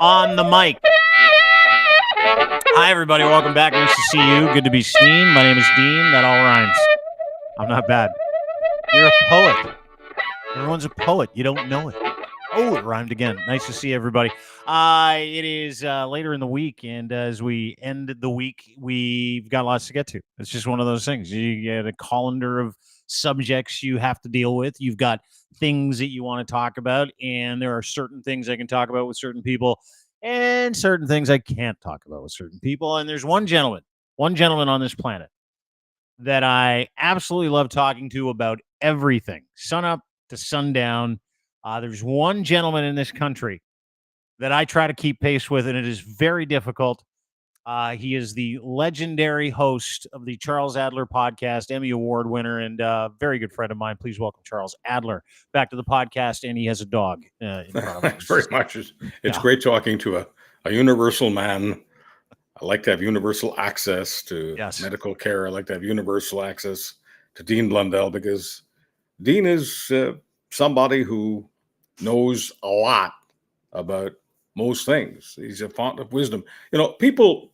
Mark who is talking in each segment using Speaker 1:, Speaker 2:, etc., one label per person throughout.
Speaker 1: on the mic. Hi, everybody. Welcome back. Nice to see you. Good to be seen. My name is Dean. That all rhymes. I'm not bad. You're a poet. Everyone's a poet. You don't know it. Oh, it rhymed again. Nice to see everybody. It is later in the week, and as we end the week, we've got lots to get to. It's just one of those things. You get a colander of subjects you have to deal with. You've got things that you want to talk about, and there are certain things I can talk about with certain people, and certain things I can't talk about with certain people. And there's one gentleman on this planet that I absolutely love talking to about everything, sun up to sundown. There's one gentleman in this country that I try to keep pace with, and it is very difficult. He is the legendary host of the Charles Adler podcast, Emmy Award winner, and very good friend of mine. Please welcome Charles Adler back to the podcast. And he has a dog in front of him.
Speaker 2: Thanks very much. It's great talking to a universal man. I like to have universal access to medical care. I like to have universal access to Dean Blundell, because Dean is somebody who knows a lot about most things. He's a font of wisdom. You know, people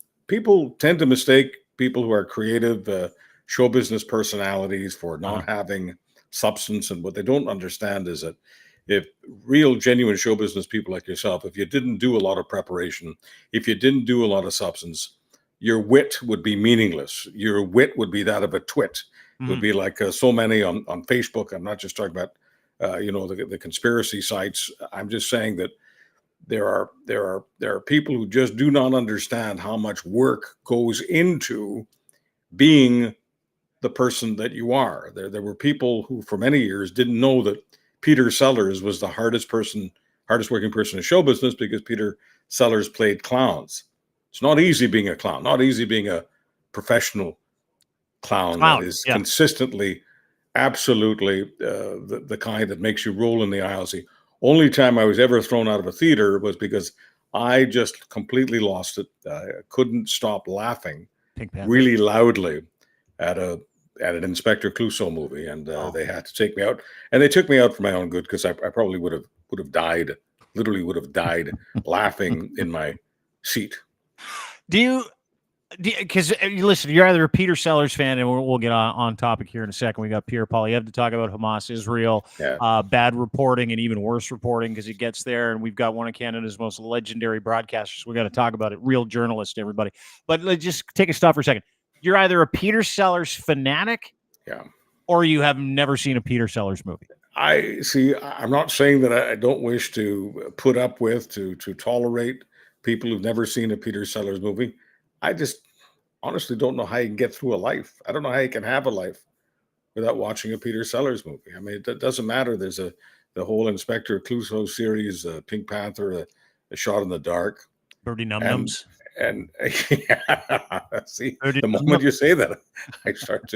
Speaker 2: tend to mistake people who are creative, show business personalities for not having substance. And what they don't understand is that if real, genuine show business people like yourself, if you didn't do a lot of preparation, if you didn't do a lot of substance, your wit would be meaningless. Your wit would be that of a twit. It would be like so many on Facebook. I'm not just talking about the conspiracy sites. I'm just saying that there are people who just do not understand how much work goes into being the person that you are. There were people who for many years didn't know that Peter Sellers was the hardest working person in show business, because Peter Sellers played clowns. It's not easy being a clown, not easy being a professional clown that is consistently, absolutely the kind that makes you roll in the aisles. The only time I was ever thrown out of a theater was because I just completely lost it. I couldn't stop laughing really loudly at an Inspector Clouseau movie, and they had to take me out. And they took me out for my own good, because I probably would have died, literally would have died laughing in my seat.
Speaker 1: Because listen, you're either a Peter Sellers fan, and we'll get on topic here in a second. We got Pierre Poilievre to talk about Hamas, Israel, bad reporting, and even worse reporting, because it gets there. And we've got one of Canada's most legendary broadcasters. We got to talk about it. Real journalist, everybody. But let's just take a stop for a second. You're either a Peter Sellers fanatic, or you have never seen a Peter Sellers movie.
Speaker 2: I'm not saying that I don't wish to put up with, to tolerate people who've never seen a Peter Sellers movie. I just honestly don't know how you can get through a life. I don't know how you can have a life without watching a Peter Sellers movie. I mean, it doesn't matter. There's the whole Inspector Clouseau series, Pink Panther, A Shot in the Dark,
Speaker 1: Birdie Num Nums.
Speaker 2: And see, the moment you say that, I start.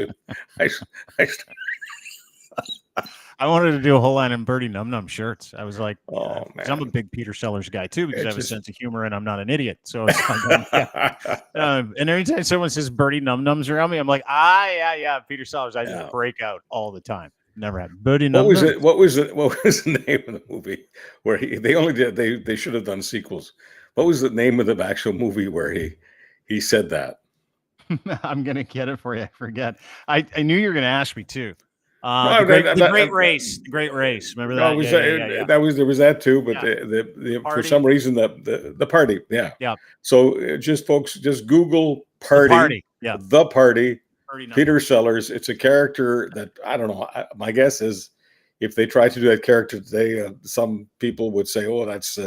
Speaker 1: I wanted to do a whole line in Birdie Num Num shirts. I was like, man. I'm a big Peter Sellers guy too, because I have a sense of humor and I'm not an idiot. So it's like, and every time someone says Birdie Num Nums around me, I'm like, Peter Sellers. I just break out all the time. Never had Birdie Num Nums.
Speaker 2: What was the name of the movie where they should have done sequels? What was the name of the actual movie where he said that?
Speaker 1: I'm gonna get it for you. I forget. I knew you were gonna ask me too. The Great Race. Remember that?
Speaker 2: There was that too, but for some reason the party. Yeah. So folks, just Google party. The party. Peter Sellers. It's a character that I don't know. My guess is if they try to do that character today, some people would say, "Oh, that's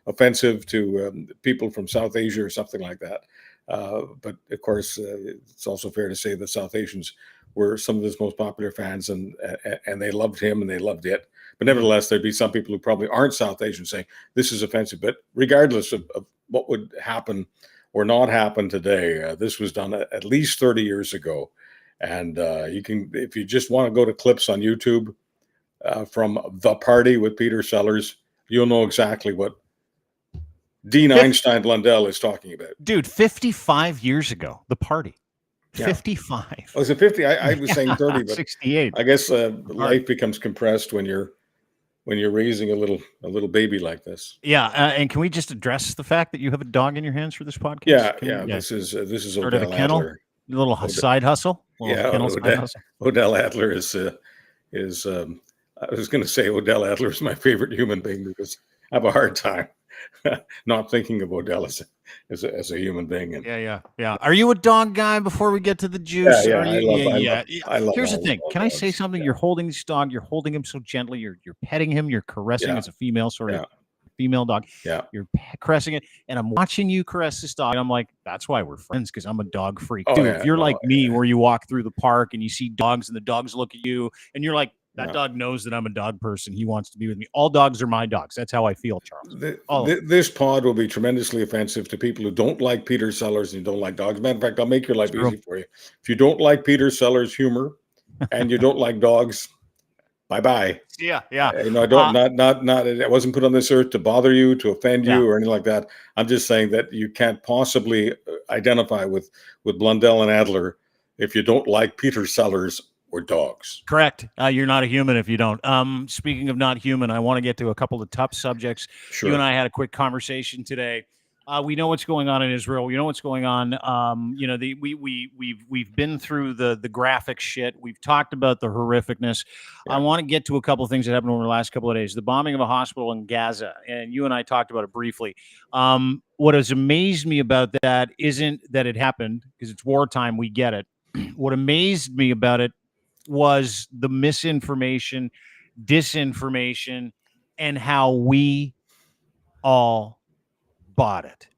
Speaker 2: offensive to people from South Asia or something like that." But of course, it's also fair to say that South Asians were some of his most popular fans, and they loved him and they loved it. But nevertheless, there'd be some people who probably aren't South Asian saying this is offensive. But regardless of what would happen or not happen today, this was done at least 30 years ago. And you can, if you just want to go to clips on YouTube from The Party with Peter Sellers, you'll know exactly what Dean Einstein Blundell is talking about.
Speaker 1: Dude, 55 years ago, The Party. 55.
Speaker 2: Was it 50? I was saying 30, but
Speaker 1: 68.
Speaker 2: I guess life becomes compressed when you're when you're raising a little baby like this.
Speaker 1: Yeah, and can we just address the fact that you have a dog in your hands for this podcast?
Speaker 2: Yeah. This is
Speaker 1: Start
Speaker 2: Odell
Speaker 1: a kennel,
Speaker 2: Adler.
Speaker 1: a little side hustle.
Speaker 2: Odell Adler is. I was going to say Odell Adler is my favorite human being because I have a hard time not thinking of Odell as a human being. And,
Speaker 1: yeah. Are you a dog guy? Before we get to the juice,
Speaker 2: yeah.
Speaker 1: I love. Here's the thing. Can I say something? You're holding this dog. You're holding him so gently. You're petting him. You're caressing as a female, female dog.
Speaker 2: Yeah.
Speaker 1: You're caressing it, and I'm watching you caress this dog. And I'm like, that's why we're friends, because I'm a dog freak. Dude, if you're like me, where you walk through the park and you see dogs and the dogs look at you and you're like, that dog knows that I'm a dog person. He wants to be with me. All dogs are my dogs. That's how I feel, Charles.
Speaker 2: This pod will be tremendously offensive to people who don't like Peter Sellers and don't like dogs. Matter of fact, I'll make your life easy for you. If you don't like Peter Sellers' humor and you don't like dogs, bye-bye.
Speaker 1: Yeah.
Speaker 2: I don't I wasn't put on this earth to bother you, to offend you, or anything like that. I'm just saying that you can't possibly identify with Blundell and Adler if you don't like Peter Sellers or dogs.
Speaker 1: Correct. You're not a human if you don't. Speaking of not human, I want to get to a couple of tough subjects.
Speaker 2: Sure.
Speaker 1: You and I had a quick conversation today. We know what's going on in Israel. We know what's going on. We've been through the graphic shit. We've talked about the horrificness. I want to get to a couple of things that happened over the last couple of days. The bombing of a hospital in Gaza, and you and I talked about it briefly. What has amazed me about that isn't that it happened, because it's wartime. We get it. What amazed me about it was the misinformation, disinformation, and how we all bought it.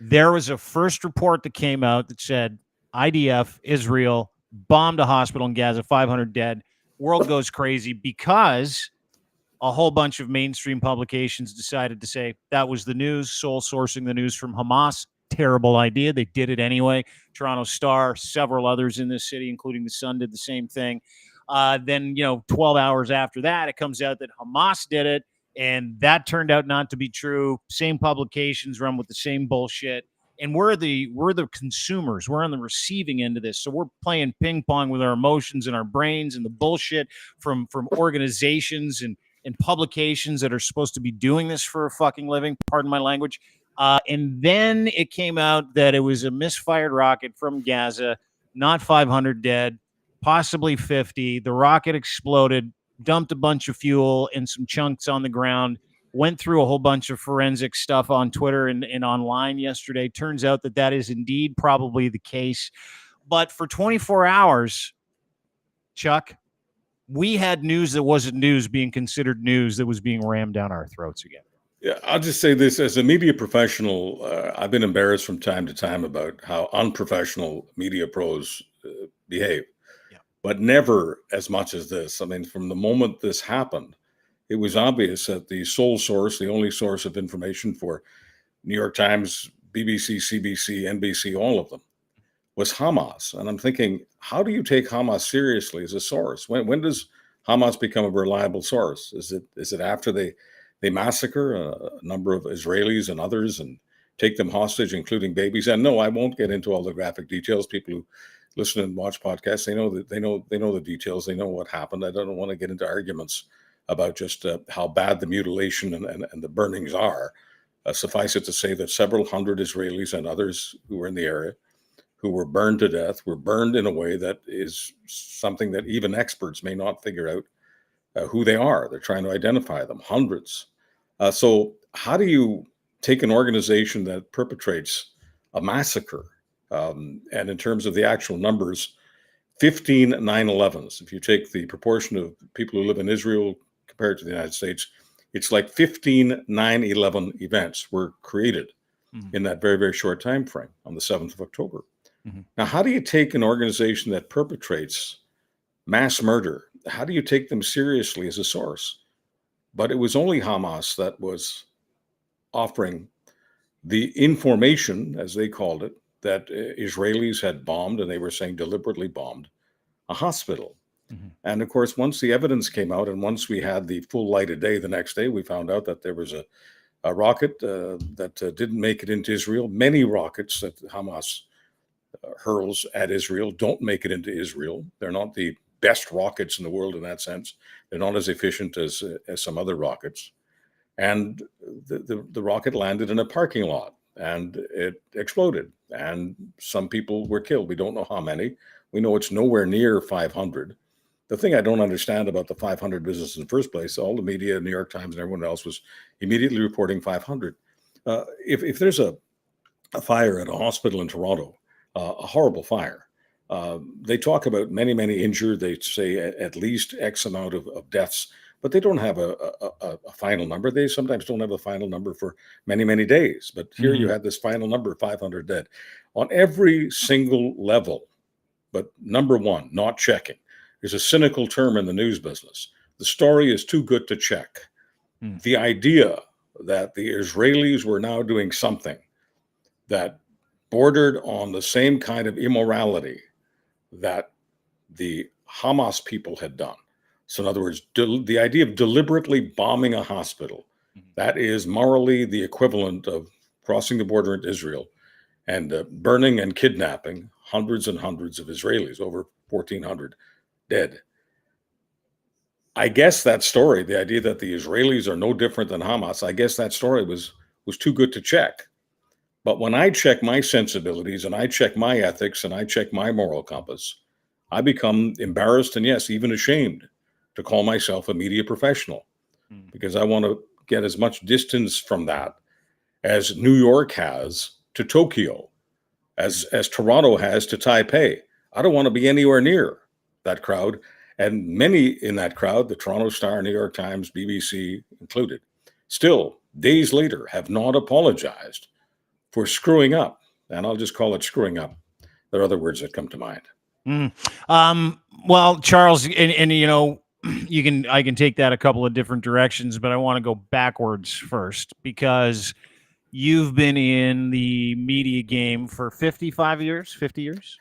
Speaker 1: There was a first report that came out that said IDF, Israel, bombed a hospital in Gaza, 500 dead. World goes crazy because a whole bunch of mainstream publications decided to say that was the news, sole sourcing the news from Hamas. Terrible idea. They did it anyway. Toronto Star, several others in this city, including the Sun, did the same thing. Then, 12 hours after that, it comes out that Hamas did it, and that turned out not to be true. Same publications run with the same bullshit, and we're the consumers. We're on the receiving end of this, so we're playing ping pong with our emotions and our brains and the bullshit from organizations and publications that are supposed to be doing this for a fucking living. Pardon my language. And then it came out that it was a misfired rocket from Gaza, not 500 dead, possibly 50. The rocket exploded, dumped a bunch of fuel and some chunks on the ground, went through a whole bunch of forensic stuff on Twitter and online yesterday. Turns out that is indeed probably the case. But for 24 hours, Chuck, we had news that wasn't news being considered news that was being rammed down our throats again.
Speaker 2: Yeah, I'll just say this. As a media professional, I've been embarrassed from time to time about how unprofessional media pros behave, but never as much as this. I mean, from the moment this happened, it was obvious that the sole source, the only source of information for New York Times, BBC, CBC, NBC, all of them, was Hamas. And I'm thinking, how do you take Hamas seriously as a source? When does Hamas become a reliable source? Is it after they massacre a number of Israelis and others and take them hostage, including babies? And no, I won't get into all the graphic details. People who listen and watch podcasts, they know the details. They know what happened. I don't want to get into arguments about just how bad the mutilation and the burnings are. Suffice it to say that several hundred Israelis and others who were in the area who were burned to death were burned in a way that is something that even experts may not figure out who they are. They're trying to identify them, hundreds. So how do you take an organization that perpetrates a massacre? And in terms of the actual numbers, 15 9/11s. If you take the proportion of people who live in Israel compared to the United States, it's like 15 9/11 events were created in that very, very short time frame on the 7th of October. Now, how do you take an organization that perpetrates mass murder? How do you take them seriously as a source? But it was only Hamas that was offering the information, as they called it, that Israelis had bombed, and they were saying deliberately bombed, a hospital. And of course, once the evidence came out and once we had the full light of day the next day, we found out that there was a rocket that didn't make it into Israel. Many rockets that Hamas hurls at Israel don't make it into Israel. They're not the best rockets in the world in that sense. They're not as efficient as some other rockets. And the rocket landed in a parking lot and it exploded. And some people were killed. We don't know how many. We know it's nowhere near 500. The thing I don't understand about the 500 business in the first place, all the media, New York Times and everyone else was immediately reporting 500. If there's a fire at a hospital in Toronto, a horrible fire, they talk about many, many injured. They say at least X amount of deaths, but they don't have a final number. They sometimes don't have a final number for many, many days. But here you had this final number, 500 dead. On every single level, but number one, not checking. There's a cynical term in the news business. The story is too good to check. The idea that the Israelis were now doing something that bordered on the same kind of immorality that the Hamas people had done. So in other words, the idea of deliberately bombing a hospital, that is morally the equivalent of crossing the border into Israel and burning and kidnapping hundreds and hundreds of Israelis, over 1,400 dead. I guess that story, the idea that the Israelis are no different than Hamas, I guess that story was too good to check. But when I check my sensibilities and I check my ethics and I check my moral compass, I become embarrassed and, yes, even ashamed to call myself a media professional, because I want to get as much distance from that as New York has to Tokyo, as Toronto has to Taipei. I don't want to be anywhere near that crowd. And many in that crowd, the Toronto Star, New York Times, BBC included, still days later have not apologized for screwing up. And I'll just call it screwing up. There are other words that come to mind.
Speaker 1: Well, Charles, and you know, I can take that a couple of different directions, but I want to go backwards first, because you've been in the media game for 50 years.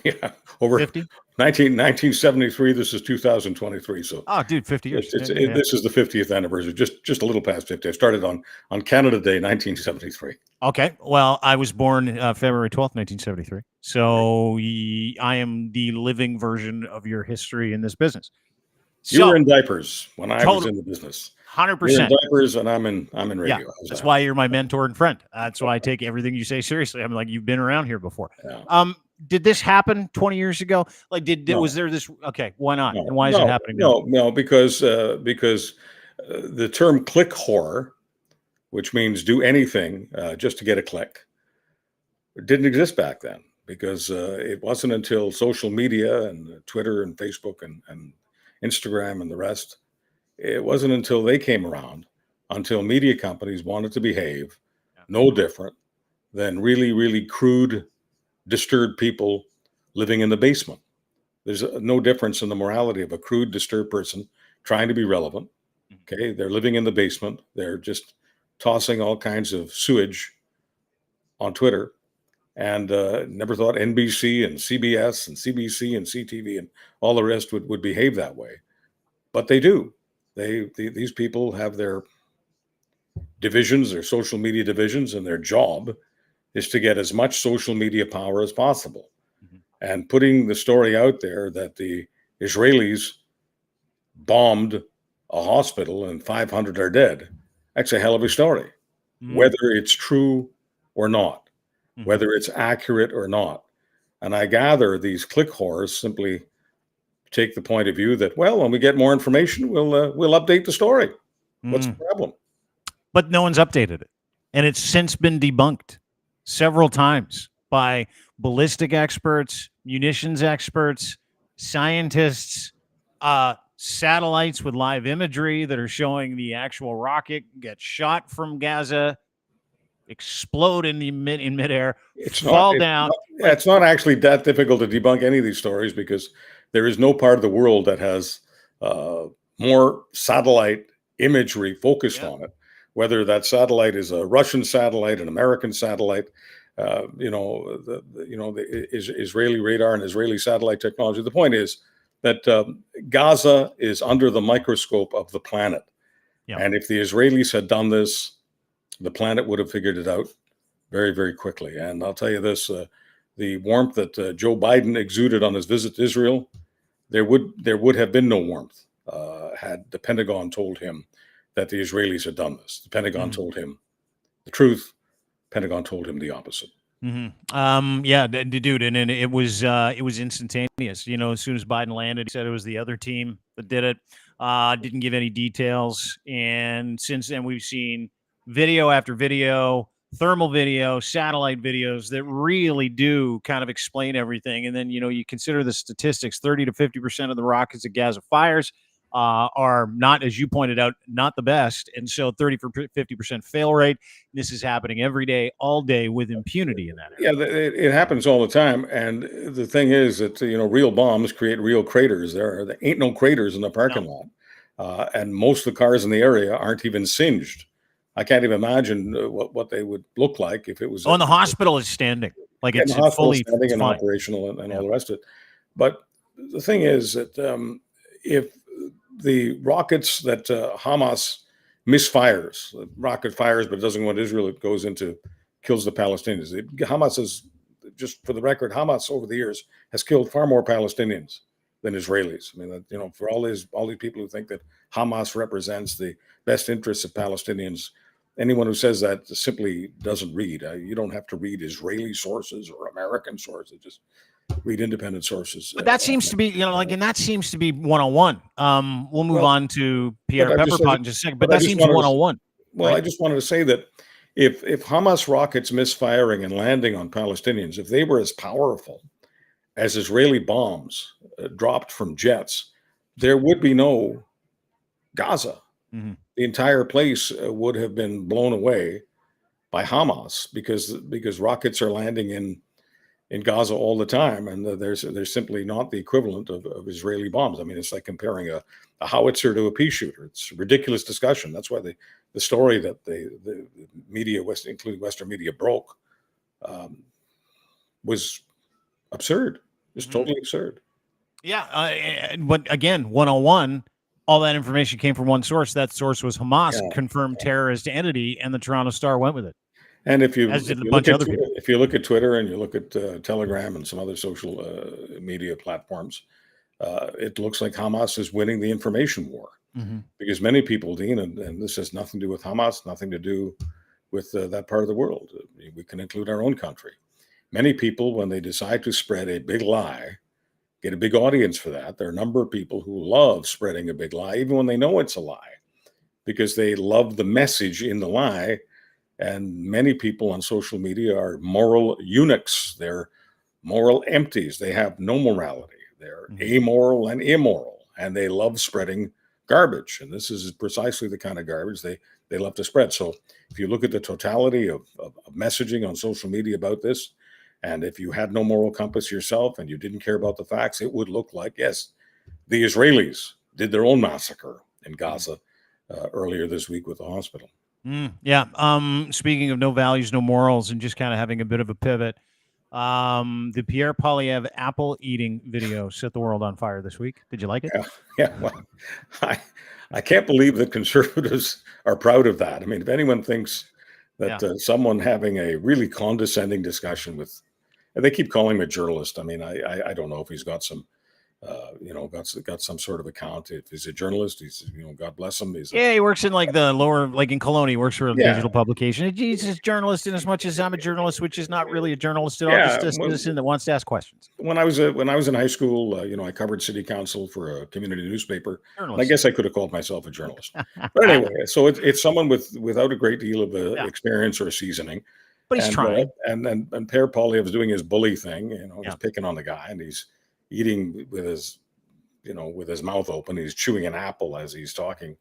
Speaker 2: Yeah, over 50. 1973. This is 2023. So,
Speaker 1: dude, 50 years.
Speaker 2: This is the 50th anniversary. Just a little past 50. I started on Canada Day, 1973.
Speaker 1: Okay. Well, I was born February 12th, 1973. So I am the living version of your history in this business.
Speaker 2: You were in diapers when I was in the business.
Speaker 1: 100%.
Speaker 2: You're in diapers, and I'm in radio.
Speaker 1: Yeah, that's why you're my mentor and friend. That's why I take everything you say seriously. I'm like, you've been around here before. Yeah. Did this happen 20 years ago? Like, was there this? Okay, why not? And why is it happening now?
Speaker 2: No, because the term click whore, which means do anything just to get a click, didn't exist back then, because it wasn't until social media and Twitter and Facebook and Instagram and the rest, it wasn't until they came around, until media companies wanted to behave no different than really, really crude, disturbed people living in the basement. There's no difference in the morality of a crude, disturbed person trying to be relevant. Okay, they're living in the basement. They're just tossing all kinds of sewage on Twitter, and never thought NBC and CBS and CBC and CTV and all the rest would behave that way. But they do. These people have their divisions, their social media divisions, and their job is to get as much social media power as possible. And putting the story out there that the Israelis bombed a hospital and 500 are dead, that's a hell of a story. Whether it's true or not, whether it's accurate or not. And I gather these click whores simply take the point of view that, well, when we get more information, we'll update the story. What's the problem?
Speaker 1: But no one's updated it. And it's since been debunked several times by ballistic experts, munitions experts, scientists, satellites with live imagery that are showing the actual rocket get shot from Gaza, explode in midair, fall down.
Speaker 2: It's not actually that difficult to debunk any of these stories, because there is no part of the world that has more satellite imagery focused on it. Whether that satellite is a Russian satellite, an American satellite, the Israeli radar and Israeli satellite technology. The point is that Gaza is under the microscope of the planet. Yeah. And if the Israelis had done this, the planet would have figured it out very, very quickly. And I'll tell you this, the warmth that Joe Biden exuded on his visit to Israel, there would have been no warmth had the Pentagon told him that the Israelis had done this. The Pentagon told him the truth. Pentagon told him the opposite.
Speaker 1: Yeah, dude, and it was instantaneous. You know, as soon as Biden landed, he said it was the other team that did it. Didn't give any details, and since then we've seen video after video, thermal video, satellite videos that really do kind of explain everything. And then you consider the statistics: 30 to 50% of the rockets that Gaza fires are not, as you pointed out, not the best. And so 30 for 50% fail rate. This is happening every day, all day with impunity in that area.
Speaker 2: Yeah, it happens all the time. And the thing is that, real bombs create real craters. There ain't no craters in the parking lot. And most of the cars in the area aren't even singed. I can't even imagine what they would look like if it was.
Speaker 1: Oh, and the hospital is standing. Like it's fully
Speaker 2: standing and operational and all the rest of it. But the thing is that if the rockets that Hamas misfires, the rocket fires, but it doesn't go into Israel, it goes into, kills the Palestinians. Hamas is, just for the record, Hamas over the years has killed far more Palestinians than Israelis. I mean, for all these people who think that Hamas represents the best interests of Palestinians, anyone who says that simply doesn't read. You don't have to read Israeli sources or American sources. Just read independent sources.
Speaker 1: But that seems to be, and that seems to be 101. We'll move on to Pierre Pepperpot in just a second, but that seems 101.
Speaker 2: Well, right? I just wanted to say that if Hamas rockets misfiring and landing on Palestinians, if they were as powerful as Israeli bombs dropped from jets, there would be no Gaza. The entire place would have been blown away by Hamas because rockets are landing in Gaza all the time, and there's simply not the equivalent of Israeli bombs. I mean, it's like comparing a howitzer to a pea shooter. It's a ridiculous discussion. That's why the story that the media, including Western media, broke was absurd. Just totally absurd.
Speaker 1: Yeah, but again, 101. All that information came from one source. That source was Hamas, confirmed terrorist entity, and the Toronto Star went with it.
Speaker 2: And if you look at Twitter and you look at Telegram and some other social media platforms, it looks like Hamas is winning the information war because many people, Dean, and this has nothing to do with Hamas, nothing to do with that part of the world. We can include our own country. Many people, when they decide to spread a big lie, get a big audience for that. There are a number of people who love spreading a big lie, even when they know it's a lie, because they love the message in the lie. And many people on social media are moral eunuchs. They're moral empties. They have no morality. They're amoral and immoral, and they love spreading garbage. And this is precisely the kind of garbage they love to spread. So if you look at the totality of messaging on social media about this, and if you had no moral compass yourself and you didn't care about the facts, it would look like, yes, the Israelis did their own massacre in Gaza earlier this week with the hospital.
Speaker 1: Speaking of no values, no morals, and just kind of having a bit of a pivot, the Pierre Poilievre apple eating video set the world on fire this week. Did you like it?
Speaker 2: Yeah. Well, I can't believe that conservatives are proud of that. I mean, if anyone thinks that someone having a really condescending discussion with, and they keep calling him a journalist. I mean, I don't know if he's got some. Got some sort of account. If he's a journalist, he's, God bless him.
Speaker 1: He works in like the lower, like in Cologne, he works for a digital publication. He's a journalist in as much as I'm a journalist, which is not really a journalist at all, just a citizen that wants to ask questions.
Speaker 2: When I was in high school, I covered city council for a community newspaper. I guess I could have called myself a journalist. But anyway, so it's someone without a great deal of experience or seasoning.
Speaker 1: But he's trying.
Speaker 2: And Pierre Poilievre is doing his bully thing. He's picking on the guy, and he's eating with his mouth open. He's chewing an apple as he's talking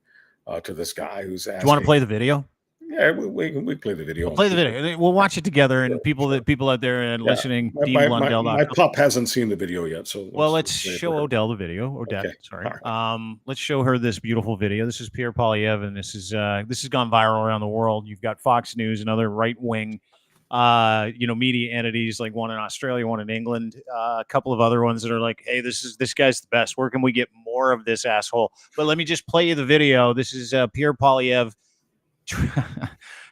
Speaker 2: to this guy who's asking.
Speaker 1: Do you want to play the video?
Speaker 2: Yeah, we play the video.
Speaker 1: We'll play the video. We'll watch it together, and people out there and listening.
Speaker 2: My pup hasn't seen the video yet, so
Speaker 1: let's show Odell the video. Odette, sorry. Right. Let's show her this beautiful video. This is Pierre Poilievre, and this has gone viral around the world. You've got Fox News and other right wing media entities, like one in Australia, one in England, a couple of other ones that are like, hey, this guy's the best. Where can we get more of this asshole? But let me just play you the video. This is Pierre Poilievre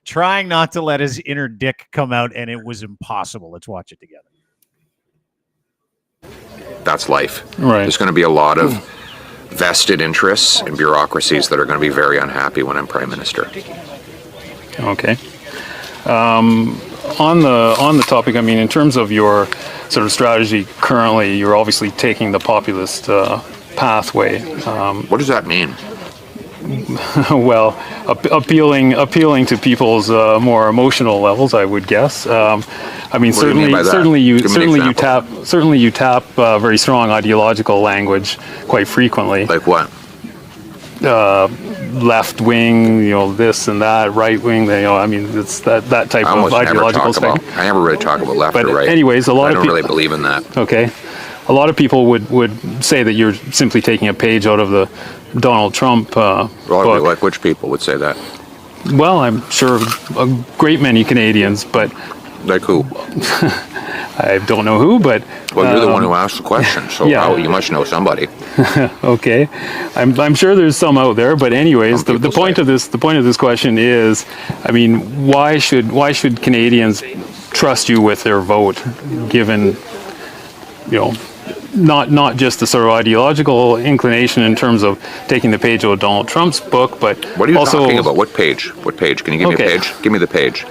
Speaker 1: trying not to let his inner dick come out, and it was impossible. Let's watch it together.
Speaker 3: That's life.
Speaker 4: Right.
Speaker 3: There's going to be a lot of vested interests and bureaucracies that are going to be very unhappy when I'm Prime Minister.
Speaker 4: Okay. On the topic, I mean, in terms of your sort of strategy currently, you're obviously taking the populist pathway.
Speaker 3: What does that mean?
Speaker 4: Well, appealing to people's more emotional levels, I would guess. I mean, certainly you tap very strong ideological language quite frequently.
Speaker 3: Like what?
Speaker 4: Left wing, this and that, right wing. I mean, it's that type of ideological thing.
Speaker 3: I never really talk about left or right.
Speaker 4: Anyways, I
Speaker 3: don't really believe in that.
Speaker 4: Okay, a lot of people would say that you're simply taking a page out of the Donald Trump book.
Speaker 3: Like which people would say that?
Speaker 4: Well, I'm sure a great many Canadians, but
Speaker 3: like who?
Speaker 4: I don't know who, but
Speaker 3: well, you're the one who asked the question, so
Speaker 4: yeah.
Speaker 3: You must know somebody.
Speaker 4: Okay, I'm sure there's some out there, but anyways, the point of this question is, I mean, why should Canadians trust you with their vote, given not just the sort of ideological inclination in terms of taking the page out of Donald Trump's book, but
Speaker 3: what are you
Speaker 4: also
Speaker 3: talking about? What page? What page? Can you give me a page? Give me the page.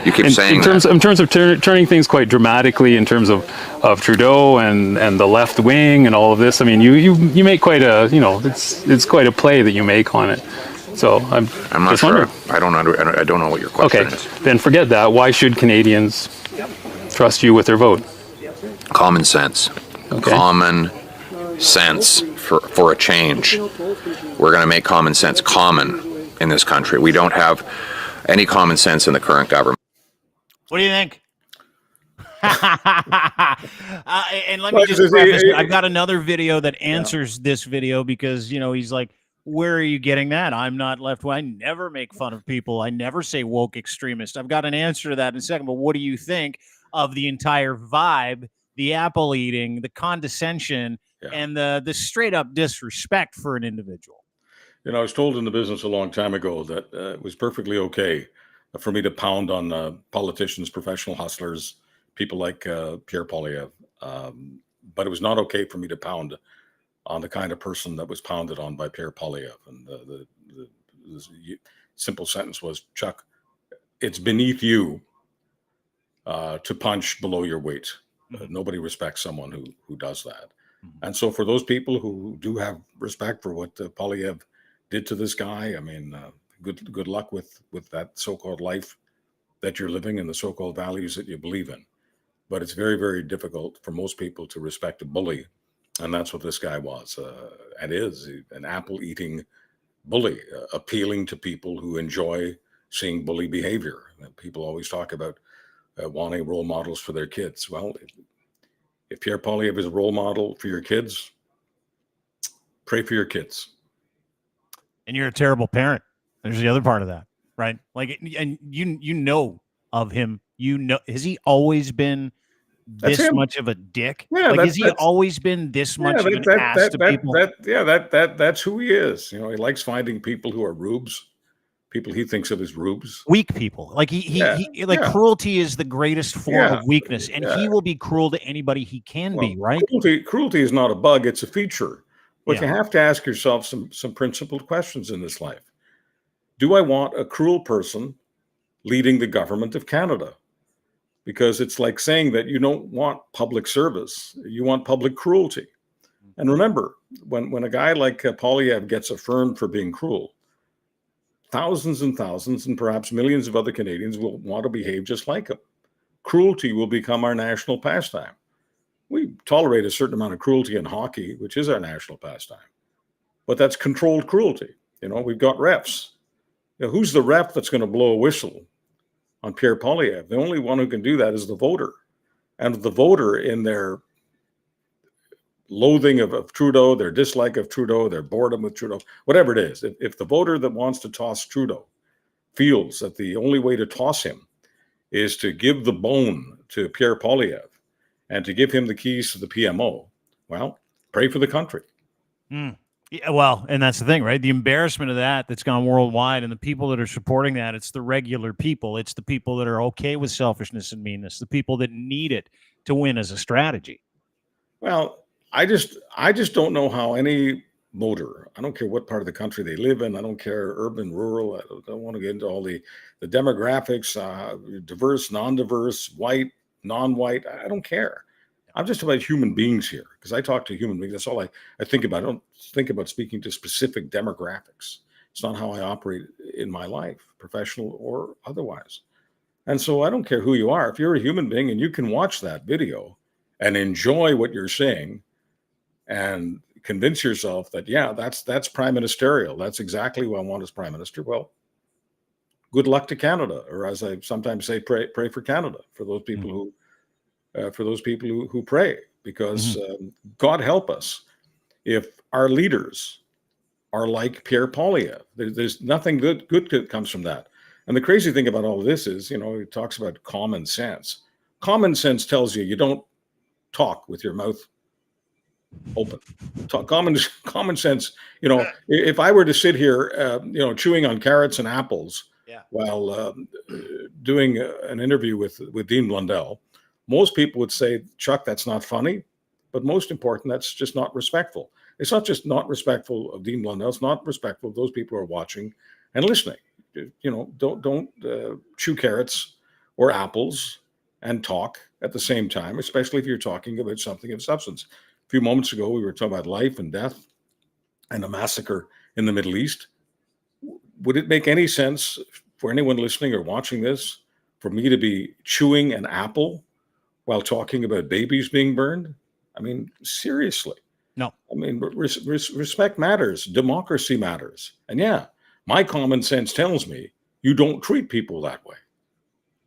Speaker 3: You keep saying
Speaker 4: in terms of turning things quite dramatically in terms of Trudeau and the left wing and all of this. I mean, you make quite a it's quite a play that you make on it. So I'm
Speaker 3: not
Speaker 4: just
Speaker 3: sure.
Speaker 4: wondering.
Speaker 3: I don't know what your question is.
Speaker 4: Then forget that. Why should Canadians trust you with their vote?
Speaker 3: Common sense.
Speaker 4: Okay.
Speaker 3: Common sense for a change. We're going to make common sense common in this country. We don't have any common sense in the current government.
Speaker 1: What do you think? And let me just preface, I've got another video that answers this video because, he's like, where are you getting that? I'm not left wing. I never make fun of people. I never say woke extremist. I've got an answer to that in a second. But what do you think of the entire vibe, the apple eating, the condescension, and the straight up disrespect for an individual?
Speaker 2: I was told in the business a long time ago that it was perfectly okay for me to pound on politicians, professional hustlers, people like Pierre Poilievre. But it was not okay for me to pound on the kind of person that was pounded on by Pierre Poilievre. And the simple sentence was, Chuck, it's beneath you to punch below your weight. Nobody respects someone who does that. And so for those people who do have respect for what Poilievre did to this guy, I mean, good luck with that so-called life that you're living and the so-called values that you believe in. But it's very, very difficult for most people to respect a bully. And that's what this guy was and is, an apple-eating bully, appealing to people who enjoy seeing bully behavior. And people always talk about wanting role models for their kids. Well, if Pierre Poilievre is a role model for your kids, pray for your kids.
Speaker 1: And you're a terrible parent. There's the other part of that, right? Like, and you know of him. Has he always been this much of a dick?
Speaker 2: Yeah,
Speaker 1: like, has he always been this much of an ass to people?
Speaker 2: That's who he is. He likes finding people who are rubes. People he thinks of as rubes.
Speaker 1: Weak people. Like cruelty is the greatest form of weakness, and he will be cruel to anybody he can be, right?
Speaker 2: Cruelty is not a bug, it's a feature. But you have to ask yourself some principled questions in this life. Do I want a cruel person leading the government of Canada? Because it's like saying that you don't want public service, you want public cruelty. And remember, when a guy like Poilievre gets affirmed for being cruel, thousands and thousands and perhaps millions of other Canadians will want to behave just like him. Cruelty will become our national pastime. We tolerate a certain amount of cruelty in hockey, which is our national pastime. But that's controlled cruelty. We've got refs. Who's the ref that's going to blow a whistle on Pierre Poilievre? The only one who can do that is the voter. And the voter, in their loathing of Trudeau, their dislike of Trudeau, their boredom with Trudeau, whatever it is, if the voter that wants to toss Trudeau feels that the only way to toss him is to give the bone to Pierre Poilievre and to give him the keys to the PMO, well, pray for the country.
Speaker 1: Yeah, well, and that's the thing, right? The embarrassment of that's gone worldwide, and the people that are supporting that, it's the regular people. It's the people that are okay with selfishness and meanness, the people that need it to win as a strategy.
Speaker 2: Well, I just don't know how any voter, I don't care what part of the country they live in, I don't care urban, rural, I don't want to get into all the demographics, diverse, non-diverse, white, non-white, I don't care. I'm just about human beings here because I talk to human beings. That's all I think about. I don't think about speaking to specific demographics. It's not how I operate in my life, professional or otherwise. And so I don't care who you are. If you're a human being and you can watch that video and enjoy what you're saying and convince yourself that, yeah, that's prime ministerial. That's exactly what I want as prime minister. Well, good luck to Canada, or as I sometimes say, pray for Canada, for those people who pray, because God help us if our leaders are like Pierre Poilievre. There's nothing good comes from that. And the crazy thing about all of this is, he talks about common sense. Common sense tells you don't talk with your mouth open. Common sense. If I were to sit here, chewing on carrots and apples while doing an interview with Dean Blundell, most people would say, Chuck, that's not funny. But most important, that's just not respectful. It's not just not respectful of Dean Blundell. It's not respectful of those people who are watching and listening. Don't chew carrots or apples and talk at the same time, especially if you're talking about something of substance. A few moments ago, we were talking about life and death and a massacre in the Middle East. Would it make any sense for anyone listening or watching this for me to be chewing an apple while talking about babies being burned? I mean, seriously.
Speaker 1: No.
Speaker 2: I mean, respect matters. Democracy matters. And yeah, my common sense tells me you don't treat people that way.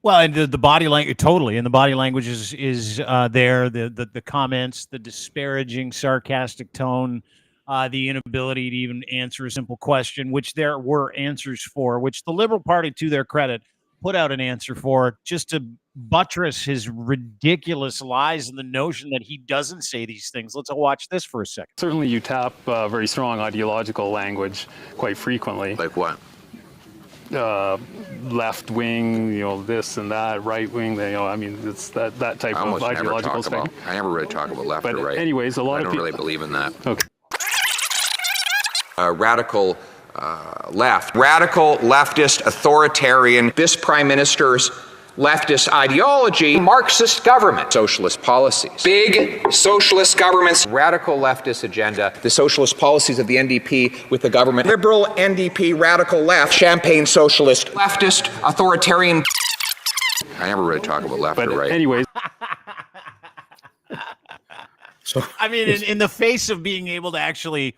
Speaker 1: Well, and the body language, totally. And the body language is there. The comments, the disparaging, sarcastic tone, the inability to even answer a simple question, which there were answers for, which the Liberal Party, to their credit, put out an answer for, just to buttress his ridiculous lies and the notion that he doesn't say these things. Let's watch this for a second.
Speaker 4: Certainly you tap very strong ideological language quite frequently.
Speaker 3: Like what?
Speaker 4: Left wing, this and that, right wing, it's that type of ideological thing.
Speaker 3: I never really talk about left
Speaker 4: or
Speaker 3: right.
Speaker 4: Anyways, a lot of people
Speaker 3: don't really believe in that.
Speaker 4: Okay.
Speaker 3: Radical left. Radical leftist authoritarian. This prime minister's leftist ideology, Marxist government, socialist policies, big socialist governments, radical leftist agenda, the socialist policies of the NDP with the government, liberal NDP, radical left, champagne socialist, leftist, authoritarian. I never really talk about left or right.
Speaker 4: Anyways.
Speaker 2: So
Speaker 1: I mean, in the face of being able to actually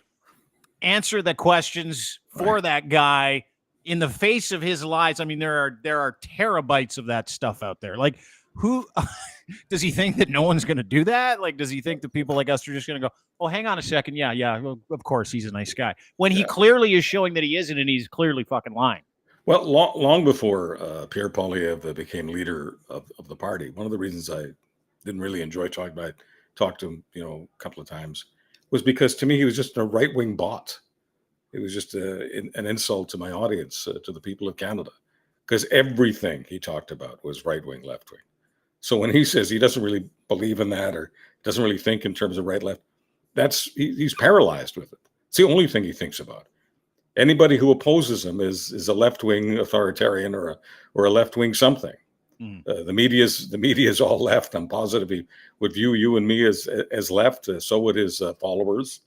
Speaker 1: answer the questions for that guy, in the face of his lies, I mean, there are terabytes of that stuff out there. Like, who does he think that no one's going to do that? Like, does he think that people like us are just going to go, oh, hang on a second. Yeah. Well, of course, he's a nice guy. When he clearly is showing that he isn't, and he's clearly fucking lying.
Speaker 2: Well, long before Pierre Poilievre became leader of the party, one of the reasons I didn't really enjoy talked to him, a couple of times, was because to me, he was just a right-wing bot. It was just an insult to my audience, to the people of Canada, because everything he talked about was right-wing, left-wing. So when he says he doesn't really believe in that or doesn't really think in terms of right-left, he's paralyzed with it. It's the only thing he thinks about. Anybody who opposes him is a left-wing authoritarian or a left-wing something. The media is all left. I'm positive he would view you and me as left. So would his followers.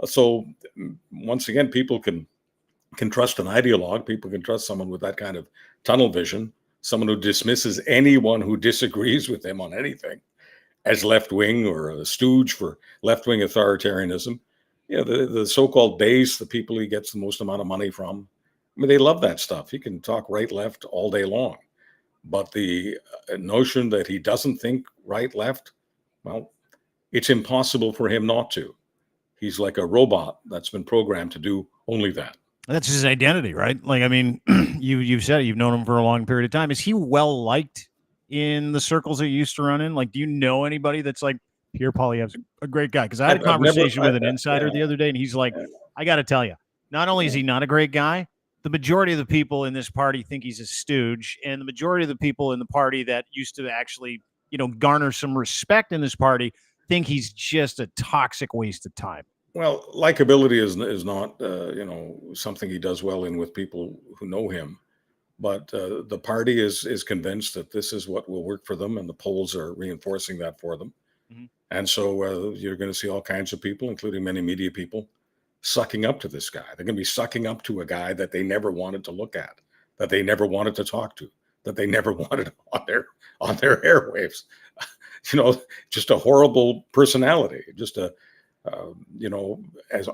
Speaker 2: So once again, people can trust an ideologue. People can trust someone with that kind of tunnel vision, someone who dismisses anyone who disagrees with them on anything as left-wing or a stooge for left-wing authoritarianism. The so-called base, the people he gets the most amount of money from, I mean, they love that stuff. He can talk right, left all day long. But the notion that he doesn't think right, left, well, it's impossible for him not to. He's like a robot that's been programmed to do only that.
Speaker 1: That's his identity, right? Like, I mean, you've said it, you've known him for a long period of time. Is he well liked in the circles that you used to run in? Like, do you know anybody that's like, Pierre Poilievre's a great guy? Because I had a conversation with an insider the other day, and he's like, I got to tell you, not only is he not a great guy, the majority of the people in this party think he's a stooge, and the majority of the people in the party that used to actually, garner some respect in this party think he's just a toxic waste of time.
Speaker 2: Well, likability is not something he does well in with people who know him. But the party is convinced that this is what will work for them, and the polls are reinforcing that for them. Mm-hmm. And so you're going to see all kinds of people, including many media people, sucking up to this guy. They're going to be sucking up to a guy that they never wanted to look at, that they never wanted to talk to, that they never wanted on their airwaves. Just a horrible personality, just as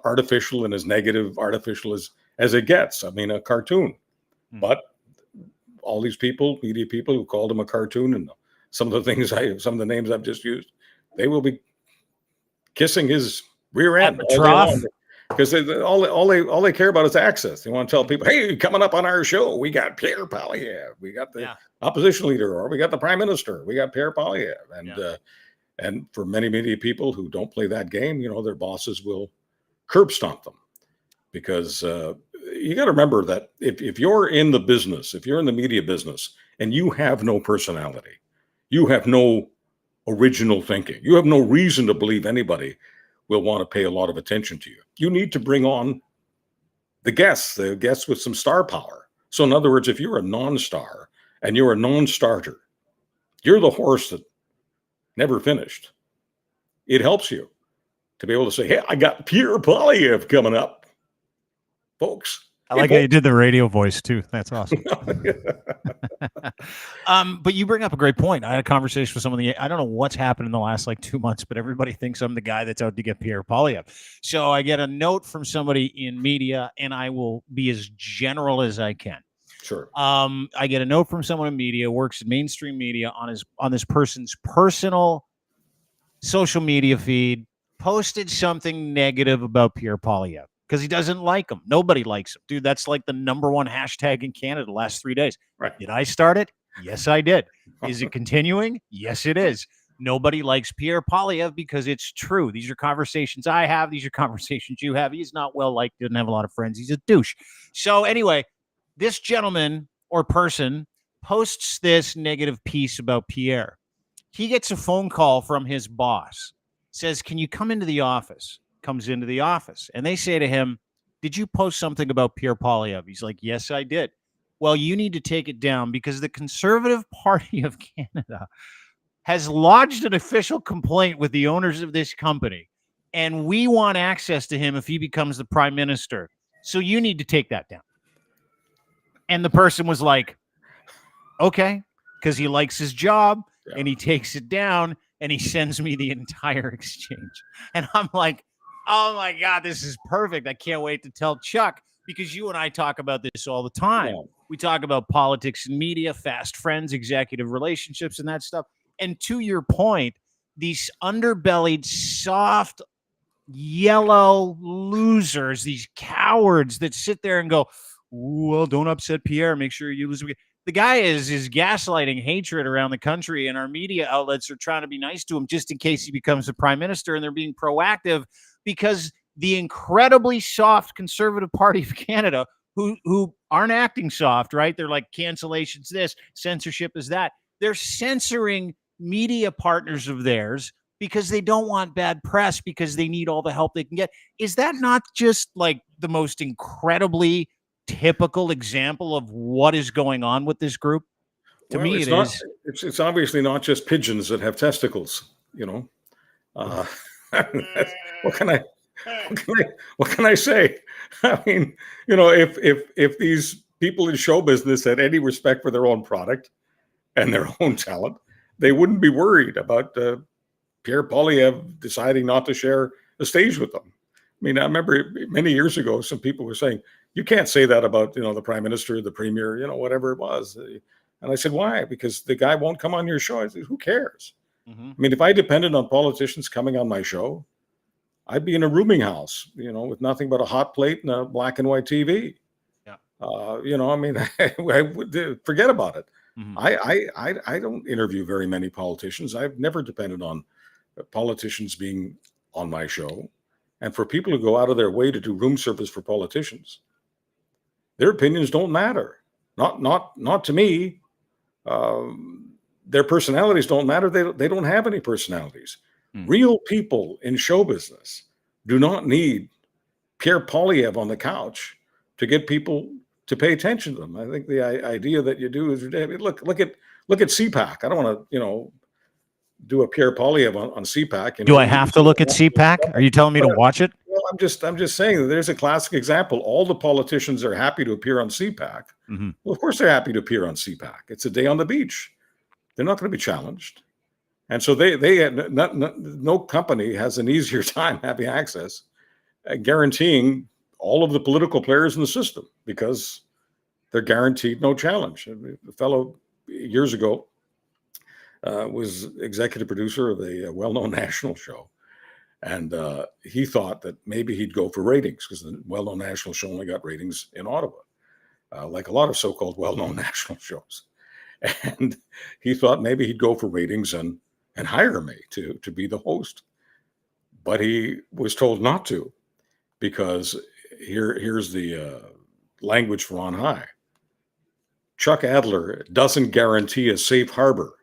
Speaker 2: artificial and as negative artificial as it gets. I mean, a cartoon. Mm-hmm. But all these people, media people who called him a cartoon, and some of the names I've just used, they will be kissing his rear end because all they care about is access. They want to tell people, hey, coming up on our show, we got Pierre Poilievre, we got the opposition leader, or we got the prime minister, we got Pierre Poilievre. And for many media people who don't play that game, their bosses will curb stomp them, because you got to remember that if you're in the business, if you're in the media business and you have no personality, you have no original thinking, you have no reason to believe anybody will want to pay a lot of attention to you. You need to bring on the guests with some star power. So in other words, if you're a non-star and you're a non-starter, you're the horse that never finished. It helps you to be able to say, hey, I got Pierre Poilievre coming up. Folks.
Speaker 1: I like how you did the radio voice too. That's awesome. But you bring up a great point. I had a conversation with someone. I don't know what's happened in the last 2 months, but everybody thinks I'm the guy that's out to get Pierre Poilievre. So I get a note from somebody in media, and I will be as general as I can.
Speaker 2: Sure.
Speaker 1: I get a note from someone in media, works in mainstream media, on this person's personal social media feed, posted something negative about Pierre Poilievre because he doesn't like him. Nobody likes him. Dude, that's like the number one hashtag in Canada the last 3 days.
Speaker 2: Right.
Speaker 1: Did I start it? Yes, I did. Is it continuing? Yes, it is. Nobody likes Pierre Poilievre because it's true. These are conversations I have. These are conversations you have. He's not well liked. Doesn't have a lot of friends. He's a douche. So anyway, this gentleman or person posts this negative piece about Pierre. He gets a phone call from his boss. Says, can you come into the office? Comes into the office. And they say to him, did you post something about Pierre Poilievre? He's like, yes, I did. Well, you need to take it down because the Conservative Party of Canada has lodged an official complaint with the owners of this company. And we want access to him if he becomes the prime minister. So you need to take that down. And the person was like, okay, because he likes his job and he takes it down and he sends me the entire exchange. And I'm like, oh my God, this is perfect. I can't wait to tell Chuck, because you and I talk about this all the time. Yeah. We talk about politics and media, fast friends, executive relationships, and that stuff. And to your point, these underbellied, soft, yellow losers, these cowards that sit there and go, well, don't upset Pierre. Make sure you lose. The guy is gaslighting hatred around the country, and our media outlets are trying to be nice to him just in case he becomes the prime minister, and they're being proactive because the incredibly soft Conservative Party of Canada, who aren't acting soft, right? They're like cancellations this, censorship is that. They're censoring media partners of theirs because they don't want bad press, because they need all the help they can get. Is that not just like the most incredibly typical example of what is going on with this group? To me, it is.
Speaker 2: It's obviously not just pigeons that have testicles, what can I say? I mean, if these people in show business had any respect for their own product and their own talent, they wouldn't be worried about Pierre Poilievre deciding not to share the stage with them. I mean, I remember many years ago, some people were saying, you can't say that about, the prime minister, the premier, whatever it was. And I said, why? Because the guy won't come on your show. I said, who cares? Mm-hmm. I mean, if I depended on politicians coming on my show, I'd be in a rooming house, with nothing but a hot plate and a black and white TV. Yeah. I mean, I would forget about it. Mm-hmm. I don't interview very many politicians. I've never depended on politicians being on my show. And for people who go out of their way to do room service for politicians, their opinions don't matter. Not to me. Their personalities don't matter. They don't have any personalities. Real people in show business do not need Pierre Poilievre on the couch to get people to pay attention to them. I think the idea that you do is look at CPAC. I don't want to do a Pierre Poilievre on CPAC.
Speaker 1: Do I have to look at CPAC? Are you telling me to watch it?
Speaker 2: Well, I'm just saying that there's a classic example. All the politicians are happy to appear on CPAC.
Speaker 1: Mm-hmm.
Speaker 2: Well, of course they're happy to appear on CPAC. It's a day on the beach. They're not going to be challenged. And so no company has an easier time having access, guaranteeing all of the political players in the system because they're guaranteed no challenge. A fellow years ago was executive producer of a well-known national show. And he thought that maybe he'd go for ratings because the well-known national show only got ratings in Ottawa, like a lot of so-called well-known national shows. And he thought maybe he'd go for ratings and hire me to be the host. But he was told not to because here's the language from on high. Chuck Adler doesn't guarantee a safe harbor.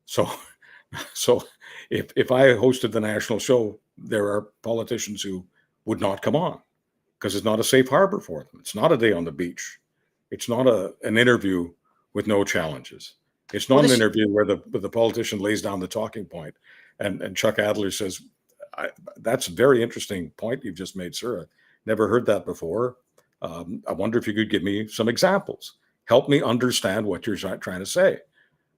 Speaker 2: So if I hosted the national show, there are politicians who would not come on because it's not a safe harbor for them. It's not a day on the beach. It's not an interview with no challenges. It's not an interview where the politician lays down the talking point and Chuck Adler says, that's a very interesting point you've just made, sir. I never heard that before. I wonder if you could give me some examples. Help me understand what you're trying to say,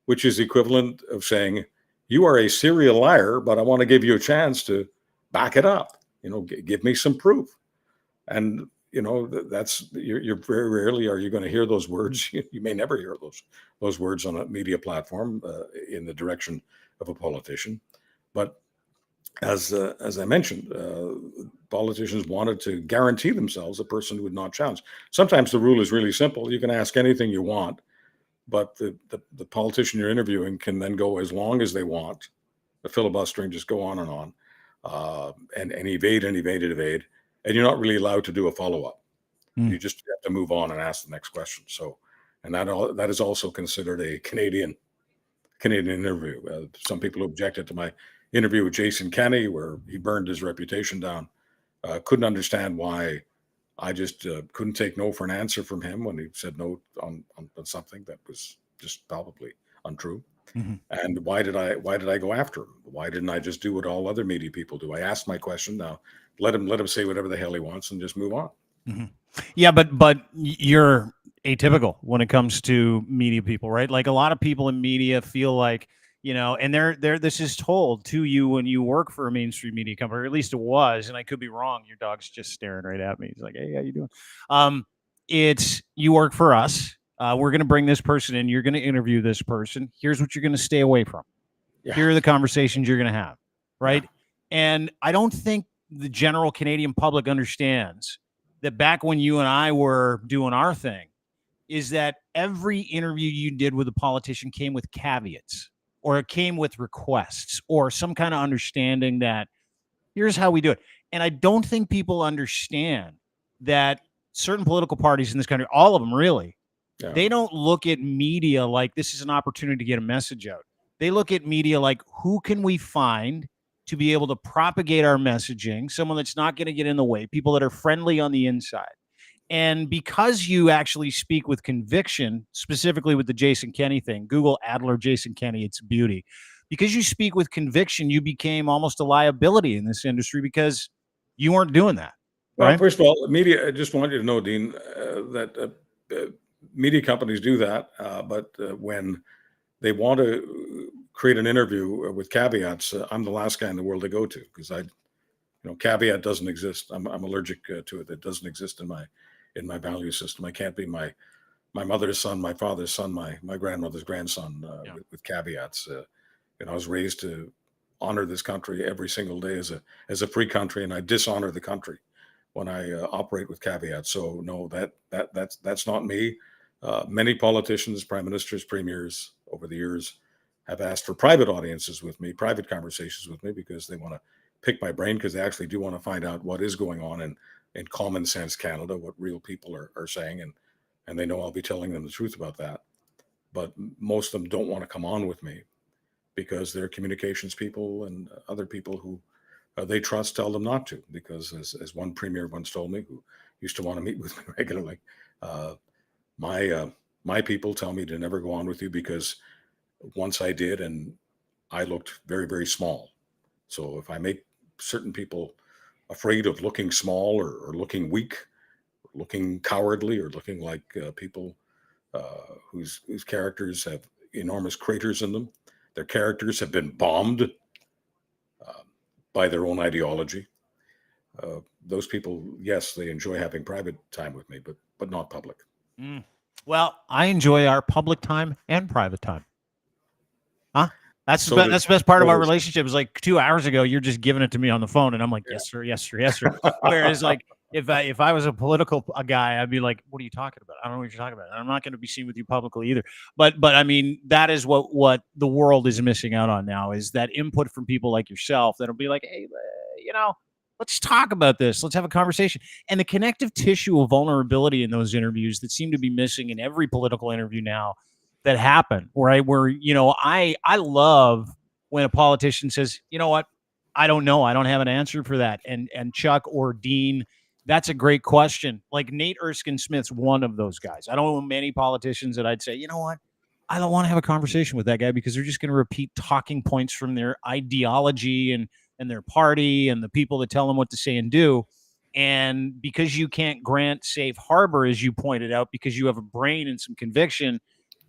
Speaker 2: which is the equivalent of saying, you are a serial liar, but I want to give you a chance to back it up. Give me some proof. And, that's you're very rarely are you going to hear those words. You may never hear those words on a media platform in the direction of a politician. But as I mentioned, politicians wanted to guarantee themselves a person would not challenge. Sometimes the rule is really simple. You can ask anything you want, but the politician you're interviewing can then go as long as they want, the filibustering, just go on and on, and evade, and you're not really allowed to do a follow-up. You just have to move on and ask the next question. So, and that is also considered a Canadian interview. Some people objected to my interview with Jason Kenney, where he burned his reputation down. Couldn't understand why I just couldn't take no for an answer from him when he said no on something that was just palpably untrue. Mm-hmm. And why did I go after him? Why didn't I just do what all other media people do? I asked my question. Now let him say whatever the hell he wants and just move on.
Speaker 1: Mm-hmm. Yeah, but you're atypical when it comes to media people, right? Like a lot of people in media feel like, and this is told to you when you work for a mainstream media company, or at least it was, and I could be wrong. Your dog's just staring right at me. He's like, hey, how you doing? It's you work for us. We're going to bring this person in. You're going to interview this person. Here's what you're going to stay away from. Yeah. Here are the conversations you're going to have, right? Yeah. And I don't think the general Canadian public understands that back when you and I were doing our thing, is that every interview you did with a politician came with caveats, or it came with requests, or some kind of understanding that here's how we do it. And I don't think people understand that certain political parties in this country, all of them really, they don't look at media like this is an opportunity to get a message out. They look at media like, who can we find to be able to propagate our messaging, someone that's not going to get in the way, people that are friendly on the inside. And because you actually speak with conviction, specifically with the Jason Kenney thing, Google Adler, Jason Kenney, it's beauty. Because you speak with conviction, you became almost a liability in this industry because you weren't doing that.
Speaker 2: Well,
Speaker 1: right?
Speaker 2: First of all, media, I just want you to know, Dean, that media companies do that. But when they want to create an interview with caveats, I'm the last guy in the world to go to because caveat doesn't exist. I'm allergic to it. It doesn't exist in my value system. I can't be my mother's son, my father's son, my grandmother's grandson with caveats. I was raised to honor this country every single day as a free country, and I dishonor the country when I operate with caveats. So no, that's not me. Many politicians, prime ministers, premiers over the years have asked for private audiences with me, private conversations with me, because they want to pick my brain, because they actually do want to find out what is going on in common sense Canada, what real people are saying, and they know I'll be telling them the truth about that. But most of them don't want to come on with me because their communications people and other people who they trust tell them not to, because as one premier once told me, who used to want to meet with me regularly, my people tell me to never go on with you because once I did, and I looked very, very small. So if I make certain people afraid of looking small or looking weak, or looking cowardly, or looking like people whose characters have enormous craters in them, their characters have been bombed by their own ideology. Those people, yes, they enjoy having private time with me, but not public.
Speaker 1: Well, I enjoy our public time and private time. Huh? That's the best part of our relationship. Is like 2 hours ago, you're just giving it to me on the phone, and I'm like, yes, sir, yes, sir, yes, sir. Whereas, like, if I was a political guy, I'd be like, what are you talking about? I don't know what you're talking about. I'm not going to be seen with you publicly either. But I mean, that is what the world is missing out on now, is that input from people like yourself that'll be like, hey, let's talk about this. Let's have a conversation. And the connective tissue of vulnerability in those interviews that seem to be missing in every political interview now that happen, right? Where, I love when a politician says, you know what? I don't know. I don't have an answer for that. And Chuck or Dean, that's a great question. Like Nate Erskine-Smith's one of those guys. I don't know many politicians that I'd say, you know what? I don't want to have a conversation with that guy because they're just going to repeat talking points from their ideology and their party and the people that tell them what to say and do. And because you can't grant safe harbor, as you pointed out, because you have a brain and some conviction,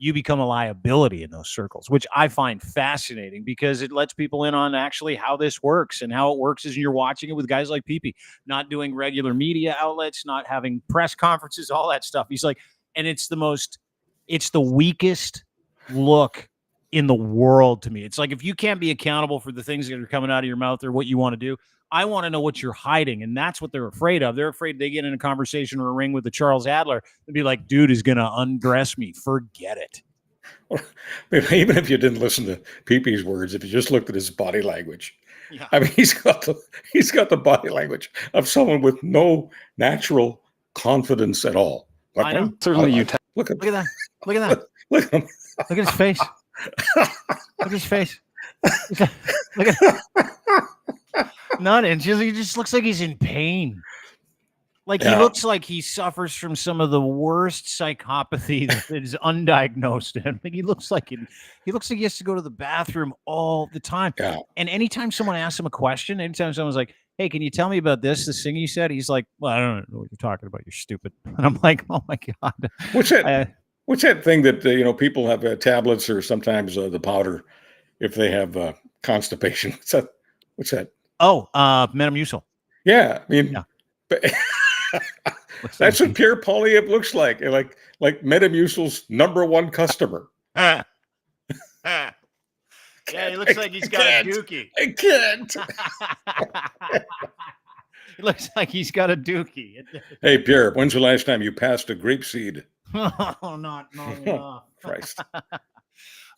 Speaker 1: you become a liability in those circles, which I find fascinating because it lets people in on actually how this works. And how it works is you're watching it with guys like Pepe, not doing regular media outlets, not having press conferences, all that stuff. He's like, and it's the weakest look in the world to me. It's like, if you can't be accountable for the things that are coming out of your mouth or what you want to do, I want to know what you're hiding. And that's what they're afraid of. They're afraid they get in a conversation or a ring with the Charles Adler and be like, dude is going to undress me. Forget it.
Speaker 2: Well, even if you didn't listen to Pepe's words, if you just looked at his body language, I mean, he's got the body language of someone with no natural confidence at all. Like,
Speaker 1: I know.
Speaker 4: Certainly you
Speaker 1: look at that. Look at that.
Speaker 2: Look at him.
Speaker 1: Look at his face. Look at his face. Look at not inches. He just looks like he's in pain. Like he looks like he suffers from some of the worst psychopathy that is undiagnosed. And he looks like he has to go to the bathroom all the time.
Speaker 2: Yeah.
Speaker 1: And anytime someone asks him a question, anytime someone's like, hey, can you tell me about this thing you said? He's like, well, I don't know what you're talking about. You're stupid. And I'm like, oh my God.
Speaker 2: What's that thing that, people have tablets or sometimes the powder if they have constipation? What's that?
Speaker 1: Oh, Metamucil.
Speaker 2: Yeah. I mean, but that's what Pierre Poilievre looks like. Like Metamucil's #1 customer.
Speaker 1: Yeah, he looks like he's got a dookie.
Speaker 2: I can't.
Speaker 1: He looks like he's got a dookie.
Speaker 2: Hey, Pierre, when's the last time you passed a grape seed?
Speaker 1: Oh, not
Speaker 2: Christ.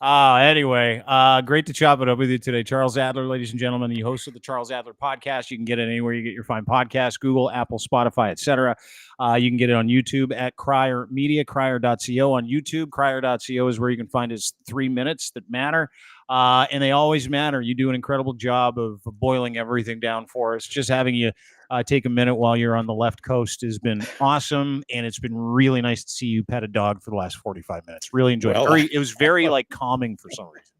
Speaker 1: Anyway, great to chop it up with you today. Charles Adler, ladies and gentlemen, the host of the Charles Adler podcast. You can get it anywhere you get your fine podcasts, Google, Apple, Spotify, etc. You can get it on YouTube at Crier Media, crier.co on YouTube. Crier.co is where you can find his 3 minutes that matter. And they always matter. You do an incredible job of boiling everything down for us. Just having you take a minute while you're on the left coast has been awesome. And it's been really nice to see you pet a dog for the last 45 minutes. Really enjoyed it. It was very calming for some reason.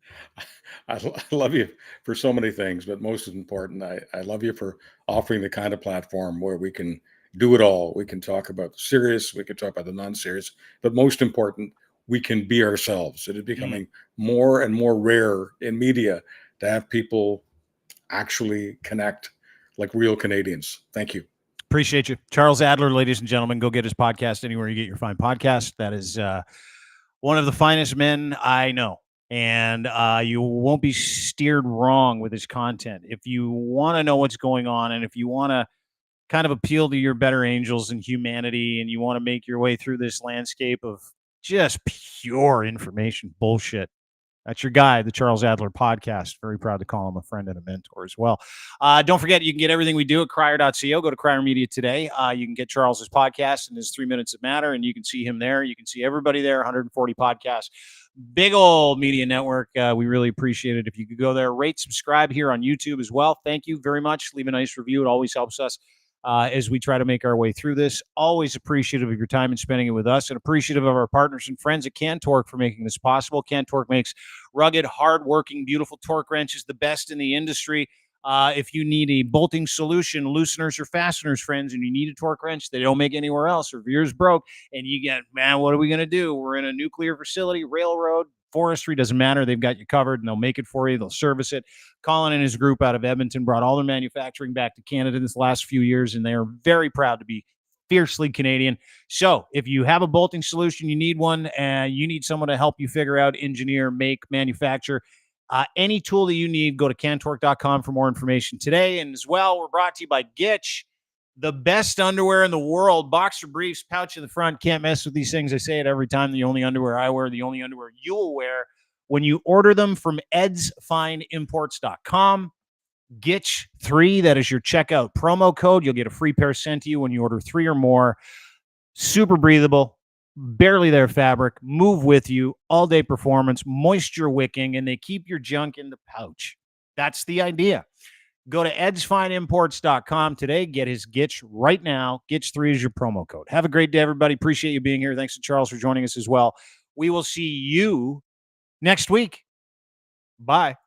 Speaker 2: I love you for so many things, but most important, I love you for offering the kind of platform where we can do it all. We can talk about the serious, we can talk about the non-serious, but most important, we can be ourselves. It is becoming more and more rare in media to have people actually connect like real Canadians. Thank you.
Speaker 1: Appreciate you. Charles Adler, ladies and gentlemen, go get his podcast anywhere you get your fine podcast. That is one of the finest men I know. And you won't be steered wrong with his content. If you want to know what's going on, and if you want to kind of appeal to your better angels and humanity, and you want to make your way through this landscape of just pure information bullshit, That's your guy, the Charles Adler podcast. Very proud to call him a friend and a mentor as well. Don't forget, you can get everything we do at crier.co. Go to Crier Media today. You can get Charles's podcast and his 3 Minutes That Matter, and you can see him there. You can see everybody there, 140 podcasts. Big old media network. We really appreciate it if you could go there. Rate, subscribe here on YouTube as well. Thank you very much. Leave a nice review. It always helps us as we try to make our way through this. Always appreciative of your time and spending it with us, and appreciative of our partners and friends at Cantork for making this possible. Cantork makes rugged, hard-working, beautiful torque wrenches, the best in the industry. If you need a bolting solution, looseners or fasteners, friends, and you need a torque wrench they don't make anywhere else, or if yours broke and you get, man, what are we going to do? We're in a nuclear facility, railroad, forestry, doesn't matter. They've got you covered, and they'll make it for you. They'll service it. Colin and his group out of Edmonton brought all their manufacturing back to Canada this last few years, and they are very proud to be fiercely Canadian. So if you have a bolting solution, you need one, and you need someone to help you figure out, engineer, make, manufacture, any tool that you need, go to cantork.com for more information today. And as well, we're brought to you by Gitch, the best underwear in the world. Boxer briefs, pouch in the front. Can't mess with these things. I say it every time. The only underwear I wear, the only underwear you'll wear when you order them from edsfineimports.com. Gitch3, that is your checkout promo code. You'll get a free pair sent to you when you order 3 or more. Super breathable, barely their fabric, move with you, all-day performance, moisture wicking, and they keep your junk in the pouch. That's the idea. Go to edsfineimports.com today. Get his Gitch right now. Gitch3 is your promo code. Have a great day, everybody. Appreciate you being here. Thanks to Charles for joining us as well. We will see you next week. Bye.